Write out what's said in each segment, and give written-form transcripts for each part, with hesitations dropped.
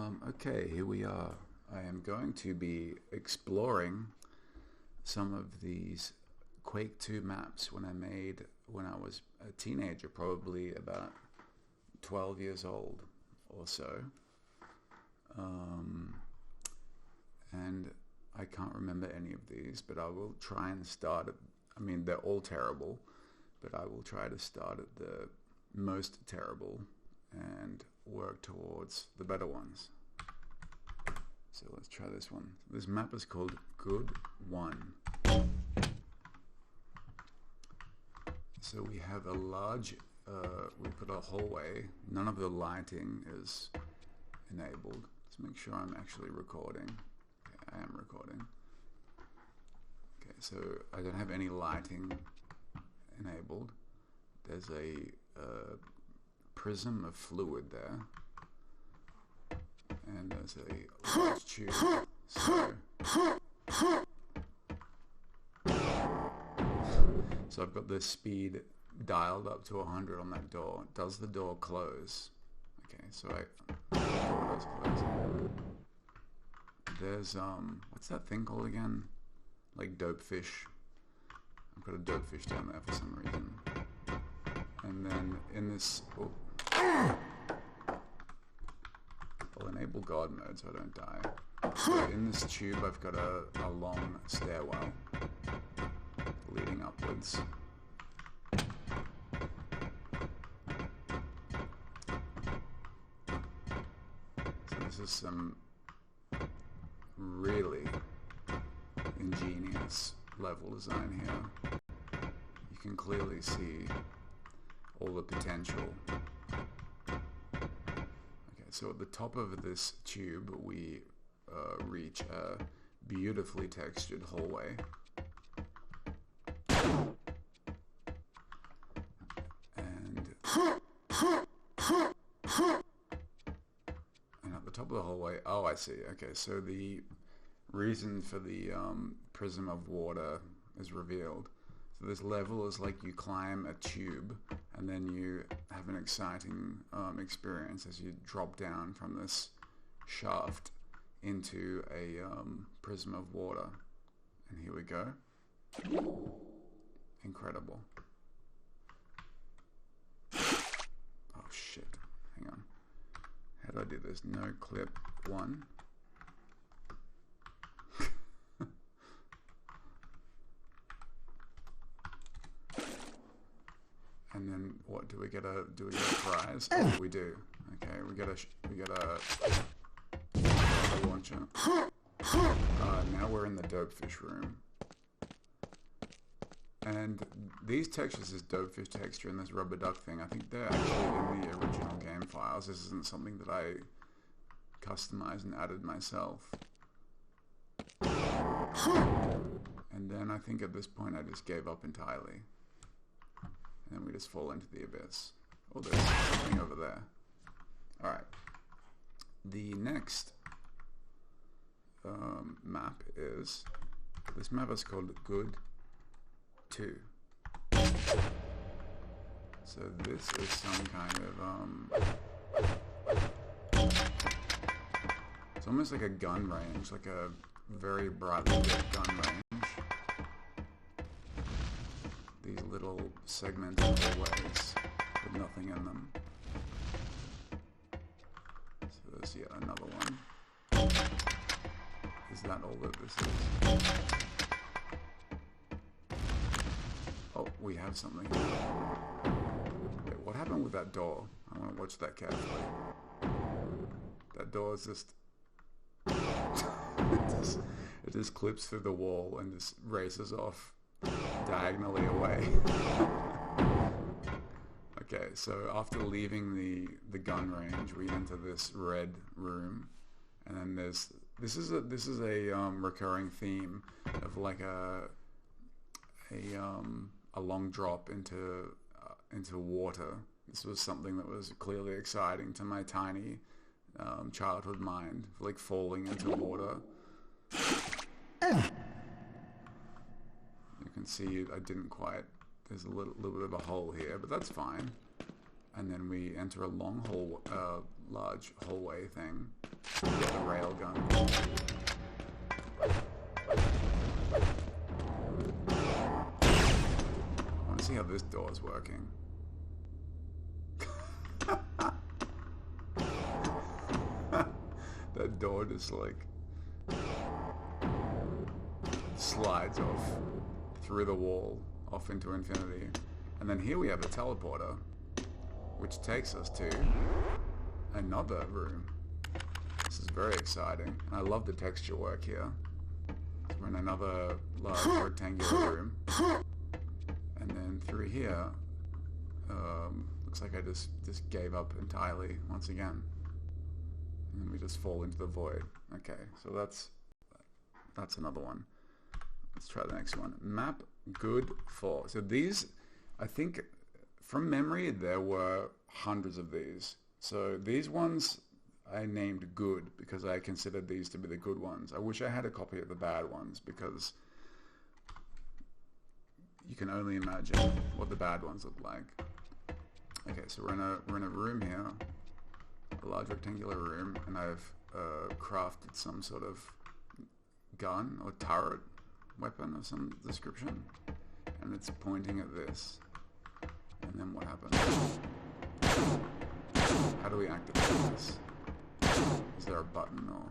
Okay, here we are. I am going to be exploring some of these Quake 2 maps when I was a teenager, probably about 12 years old or so. And I can't remember any of these, but I will try and start at, I mean, they're all terrible, but I will try to start at the most terrible and work towards the better ones. So let's try this one. This map is called Good 1. So we have a large, we put a hallway. None of the lighting is enabled. Let's make sure I'm actually recording. Okay, I am recording. Okay, so I don't have any lighting enabled. There's a prism of fluid there. And there's a large tube. So I've got the speed dialed up to 100 on that door. Does the door close? Okay, so the door does close. There's what's that thing called again? Like dope fish. I've got a dope fish down there for some reason. And then in this, I'll enable God mode so I don't die. So in this tube I've got a long stairwell leading upwards. So this is some really ingenious level design here. You can clearly see all the potential. So at the top of this tube, we reach a beautifully textured hallway. And at the top of the hallway, oh, I see. Okay, so the reason for the prism of water is revealed. So this level is like you climb a tube and then you have an exciting experience as you drop down from this shaft into a prism of water. And here we go. Incredible. Oh shit. Hang on. How do I do this? No clip 1. And then what do we get a prize? Oh, we do. Okay, we get a launcher. Now we're in the dopefish room. And these textures, this dopefish texture and this rubber duck thing, I think they're actually in the original game files. This isn't something that I customized and added myself. And then I think at this point I just gave up entirely. And then we just fall into the abyss. Oh, there's something over there. Alright. The next map is... This map is called Good 2. So this is some kind of... It's almost like a gun range. Like a very brightly lit gun range. These little segments of hallways with nothing in them. So there's yet another one. Is that all that this is? Oh, we have something. Wait, what happened with that door? I want to watch that carefully. That door is just... it just clips through the wall and just races off diagonally away. Okay, so after leaving the gun range, we enter this red room, and then there's this is a recurring theme of like a long drop into water. This was something that was clearly exciting to my tiny childhood mind, like falling into water. You can see I didn't quite, there's a little bit of a hole here, but that's fine. and then we enter a long hall, large hallway thing. We get the rail gun. I want to see how this door is working. That door just like slides off through the wall, off into infinity. And then here we have a teleporter, which takes us to another room. This is very exciting. And I love the texture work here. We're in another large rectangular room. And then through here, looks like I just gave up entirely once again. And then we just fall into the void. Okay, so that's another one. Let's try the next one. Map good for. So these, I think, from memory, there were hundreds of these. So these ones I named good because I considered these to be the good ones. I wish I had a copy of the bad ones because you can only imagine what the bad ones look like. Okay, so we're in a room here, a large rectangular room, and I've crafted some sort of gun or turret weapon of some description, and it's pointing at this. And then what happens? How do we activate this? Is there a button or?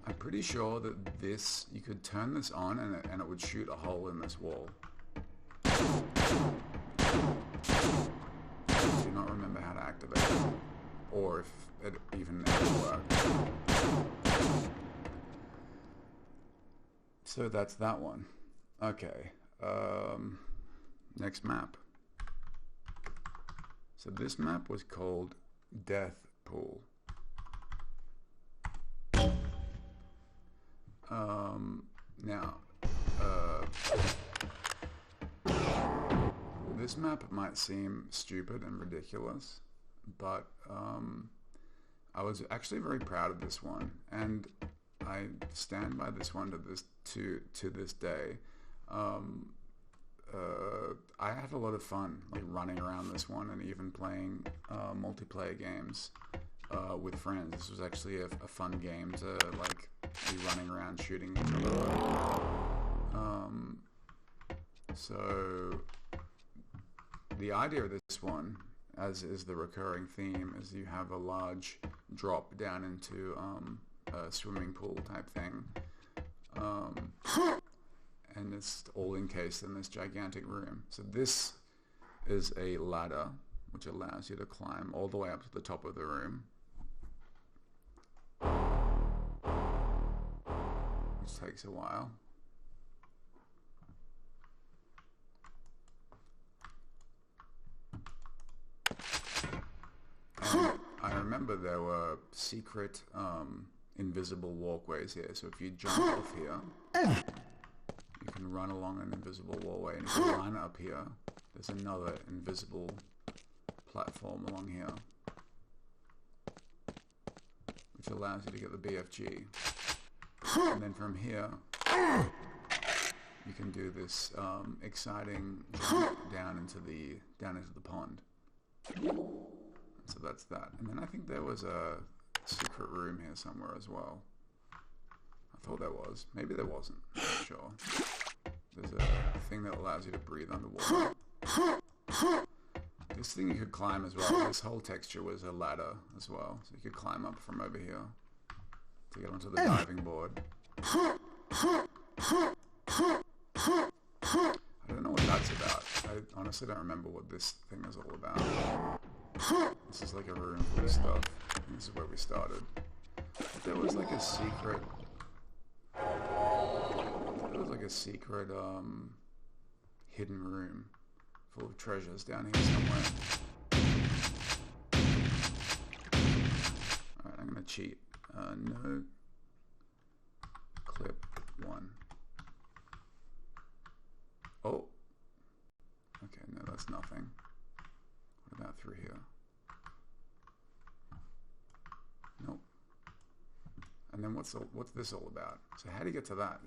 I'm pretty sure that this, you could turn this on and it would shoot a hole in this wall. I do not remember how to activate it, or if it even ever worked. So that's that one. Okay. Next map. So this map was called Death Pool. Now, this map might seem stupid and ridiculous, but I was actually very proud of this one, and I stand by this one to this day. I had a lot of fun like running around this one and even playing multiplayer games with friends. This was actually a fun game to like be running around shooting each other. So the idea of this one, as is the recurring theme, is you have a large drop down into a swimming pool type thing. And it's all encased in this gigantic room. So this is a ladder which allows you to climb all the way up to the top of the room, which takes a while. And I remember there were secret invisible walkways here. So if you jump off here, you can run along an invisible wallway, and if you line up here, there's another invisible platform along here, which allows you to get the BFG. And then from here, you can do this exciting jump down into the pond. So that's that. And then I think there was a secret room here somewhere as well. I thought there was. Maybe there wasn't. I'm not sure. There's a thing that allows you to breathe underwater. This thing you could climb as well. This whole texture was a ladder as well. So you could climb up from over here to get onto the diving board. I don't know what that's about. I honestly don't remember what this thing is all about. This is like a room full of stuff. This is where we started. But there was like a secret... hidden room full of treasures down here somewhere. Alright, I'm gonna cheat. No clip 1. Oh! Okay, no, that's nothing. What about through here? Nope. And then what's this all about? So how do you get to that?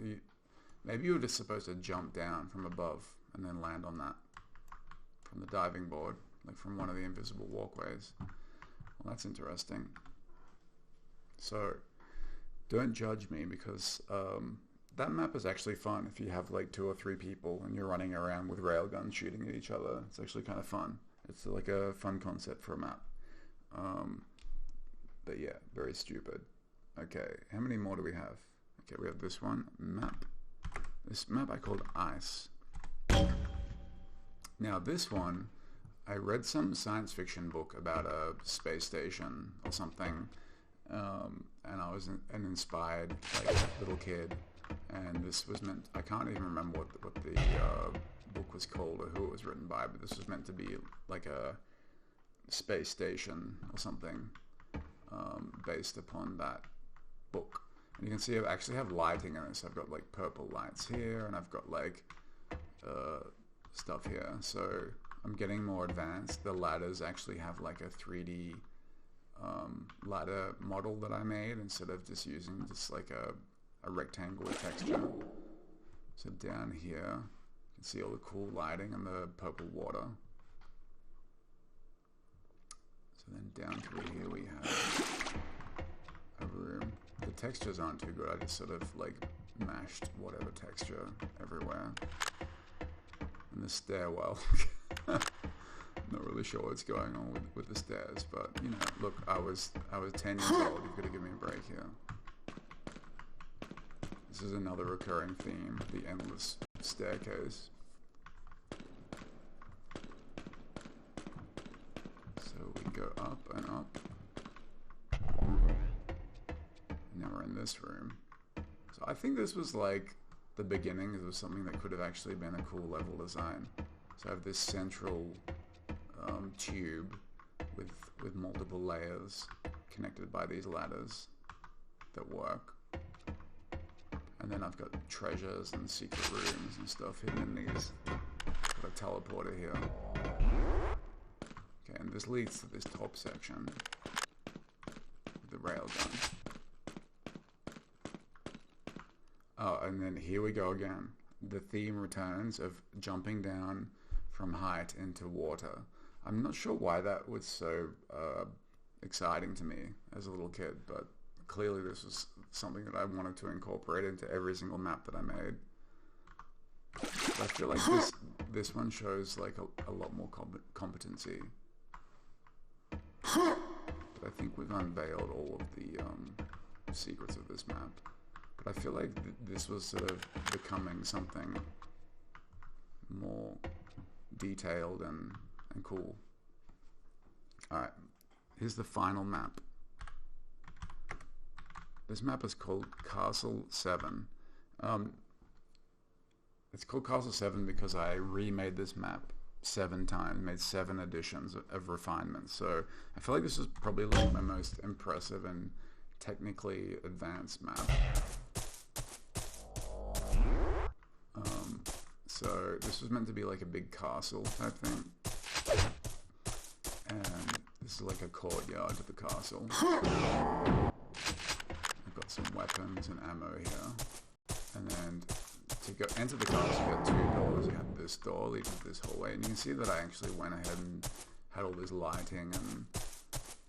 Maybe you were just supposed to jump down from above and then land on that from the diving board, like from one of the invisible walkways. Well, that's interesting. So don't judge me, because that map is actually fun if you have like 2 or 3 people and you're running around with railguns shooting at each other. It's actually kind of fun. It's like a fun concept for a map. But yeah, very stupid. Okay, how many more do we have? Okay, we have this one, map. This map I called Ice. Now this one, I read some science fiction book about a space station or something, and I was an inspired like little kid, and this was meant, I can't even remember what the book was called or who it was written by, but this was meant to be like a space station or something based upon that book. And you can see I actually have lighting in this. I've got like purple lights here, and I've got like stuff here. So I'm getting more advanced. The ladders actually have like a 3D ladder model that I made instead of just using just like a rectangular texture. So down here, you can see all the cool lighting and the purple water. So then down through here we have a room. The textures aren't too good. I just sort of like mashed whatever texture everywhere. And the stairwell. Not really sure what's going on with the stairs, but you know, look, I was 10 years old. You've got to give me a break here. This is another recurring theme, the endless staircase. So we go up and up. And now we're in this room. So I think this was like the beginning of something that could have actually been a cool level design. So I have this central tube with multiple layers connected by these ladders that work. And then I've got treasures and secret rooms and stuff hidden in these. Got a teleporter here. Okay, and this leads to this top section with the railgun. Oh, and then here we go again. The theme returns of jumping down from height into water. I'm not sure why that was so exciting to me as a little kid, but clearly this was something that I wanted to incorporate into every single map that I made. But I feel like this one shows like a lot more competency. But I think we've unveiled all of the secrets of this map. But I feel like this was sort of becoming something more detailed and cool. Alright, here's the final map. This map is called Castle 7. It's called Castle 7 because I remade this map 7 times, made 7 editions of refinements. So I feel like this is probably like my most impressive and technically advanced map. So this was meant to be like a big castle type thing. And this is like a courtyard to the castle. I've got some weapons and ammo here. And then to go enter the castle, you got 2 doors. You have this door leading to this hallway. And you can see that I actually went ahead and had all this lighting and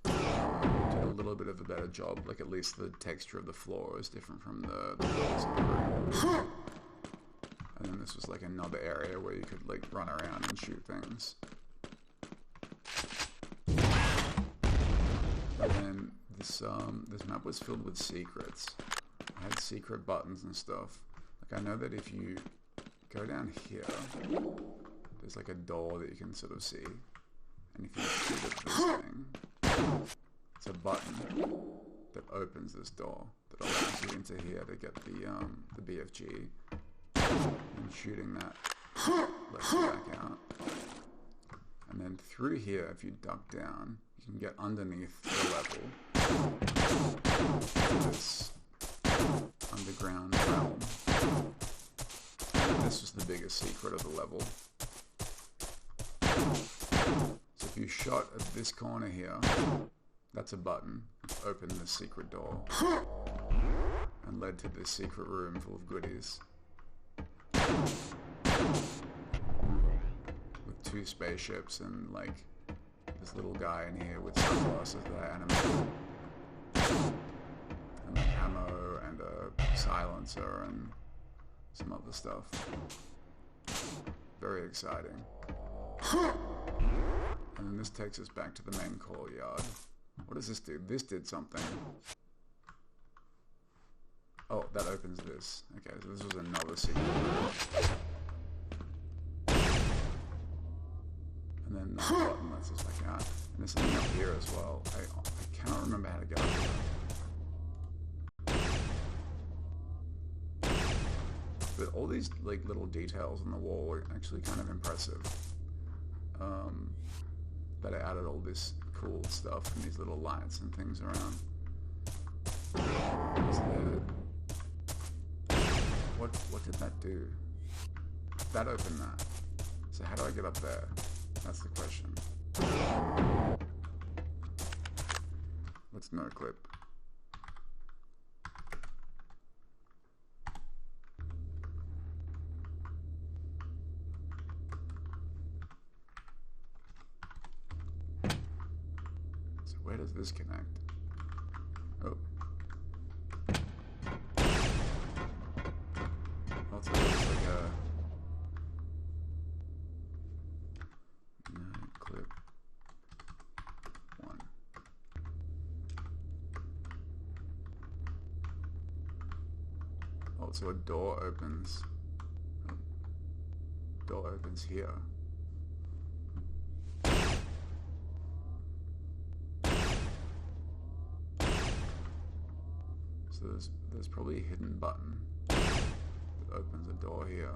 did a little bit of a better job. Like at least the texture of the floor is different from the walls of the room. And then this was like another area where you could like run around and shoot things. And then this map was filled with secrets. I had secret buttons and stuff. Like I know that if you go down here, there's like a door that you can sort of see. And if you shoot at this thing, it's a button that opens this door that allows you into here to get the BFG. And shooting that lets you back out. And then through here, if you duck down, you can get underneath the level. This underground realm. This was the biggest secret of the level. So if you shot at this corner here, that's a button. Opened this secret door and led to this secret room full of goodies. with 2 spaceships and like this little guy in here with sunglasses that I animated, and ammo and a silencer and some other stuff. Very exciting. And then this takes us back to the main courtyard. What does this do? This did something. Oh, that opens this. Okay, so this was another secret room. And then the button lets us back out. And there's something up here as well. I cannot remember how to get up there. But all these like little details on the wall are actually kind of impressive. That I added all this cool stuff and these little lights and things around. What did that do? That opened that. So how do I get up there? That's the question. Let's no clip. So where does this connect? Oh. Also, it looks like a no clip 1. Oh, so a door opens. Oh. Door opens here. So there's probably a hidden button that opens a door here.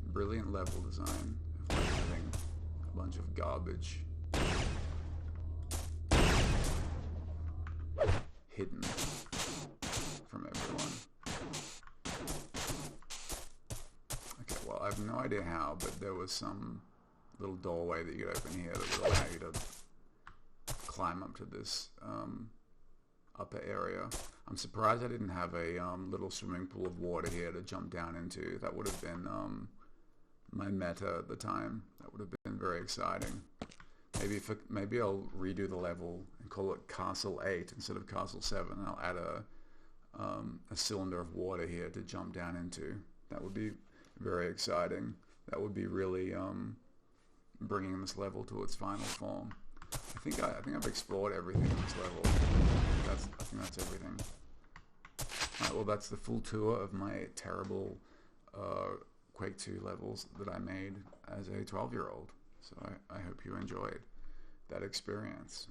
Brilliant level design of like having a bunch of garbage hidden from everyone. Okay, well I have no idea how, but there was some little doorway that you could open here that would allow you to climb up to this upper area. I'm surprised I didn't have a little swimming pool of water here to jump down into. That would have been my meta at the time. That would have been very exciting. Maybe I'll redo the level and call it Castle 8 instead of Castle 7. And I'll add a cylinder of water here to jump down into. That would be very exciting. That would be really bringing this level to its final form. I think I've explored everything in this level. I think that's everything. Alright, well that's the full tour of my terrible Quake 2 levels that I made as a 12-year-old. So I hope you enjoyed that experience.